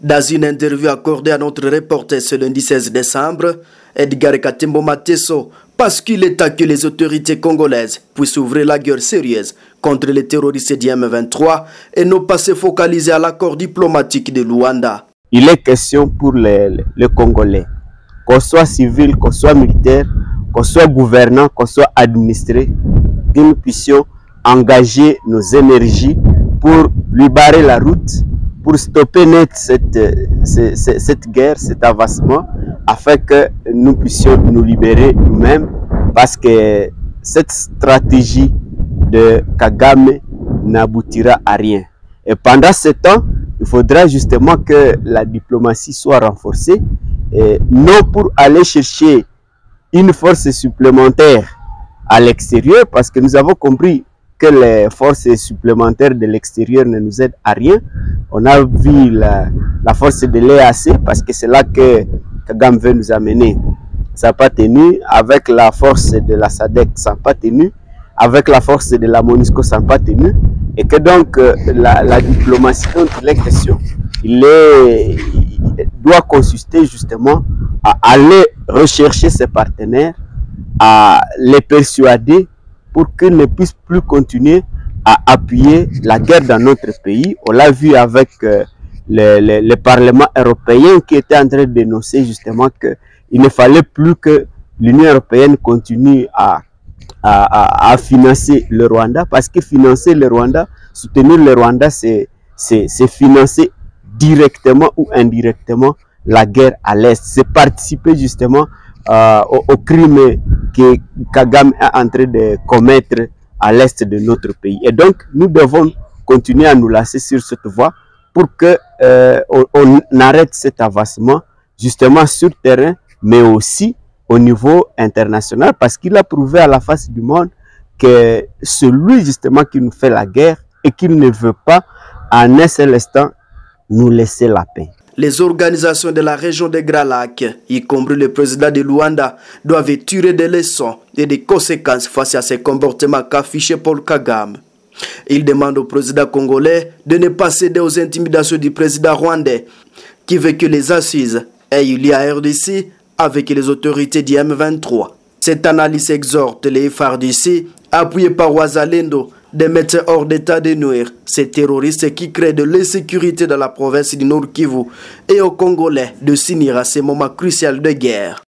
Dans une interview accordée à notre reporter ce lundi 16 décembre, Edgar Katembo Mateso bascule que les autorités congolaises puissent ouvrir la guerre sérieuse contre les terroristes du M23 et non pas se focaliser à l'accord diplomatique de Luanda. Il est question pour les Congolais, qu'on soit civil, qu'on soit militaire, qu'on soit gouvernant, qu'on soit administré, que nous puissions engager nos énergies pour lui barrer la route, pour stopper net cette guerre, cet avancement, afin que nous puissions nous libérer nous-mêmes, parce que cette stratégie de Kagame n'aboutira à rien. Et pendant ce temps, il faudra justement que la diplomatie soit renforcée, et non pour aller chercher une force supplémentaire à l'extérieur, parce que nous avons compris que les forces supplémentaires de l'extérieur ne nous aident à rien. On a vu la force de l'EAC, parce que c'est là que Kagame veut nous amener. Ça n'a pas tenu. Avec la force de la SADC, ça n'a pas tenu. Avec la force de la MONUSCO, ça n'a pas tenu. Et que donc la diplomatie dont il est question, doit consister justement à aller rechercher ses partenaires, à les persuader pour qu'ils ne puissent plus continuer à appuyer la guerre dans notre pays. On l'a vu avec le Parlement européen qui était en train de dénoncer justement qu'il ne fallait plus que l'Union européenne continue à financer le Rwanda, parce que financer le Rwanda, soutenir le Rwanda, c'est financer directement ou indirectement la guerre à l'Est. C'est participer justement au crime que Kagame est en train de commettre à l'Est de notre pays. Et donc, nous devons continuer à nous lancer sur cette voie pour que on arrête cet avancement justement sur terrain, mais aussi au niveau international, parce qu'il a prouvé à la face du monde que celui justement qui nous fait la guerre et qu'il ne veut pas en un seul instant nous laisser la paix. Les organisations de la région des Grands Lacs, y compris le président de Luanda, doivent tirer des leçons et des conséquences face à ces comportements qu'affichait Paul Kagame. Il demande au président congolais de ne pas céder aux intimidations du président rwandais, qui veut que les assises aient eu lieu à RDC avec les autorités du M23. Cette analyse exhorte les FARDC, appuyés par Wazalendo, de mettre hors d'état de nuire ces terroristes qui créent de l'insécurité dans la province du Nord Kivu et aux Congolais de s'unir à ces moments cruciaux de guerre.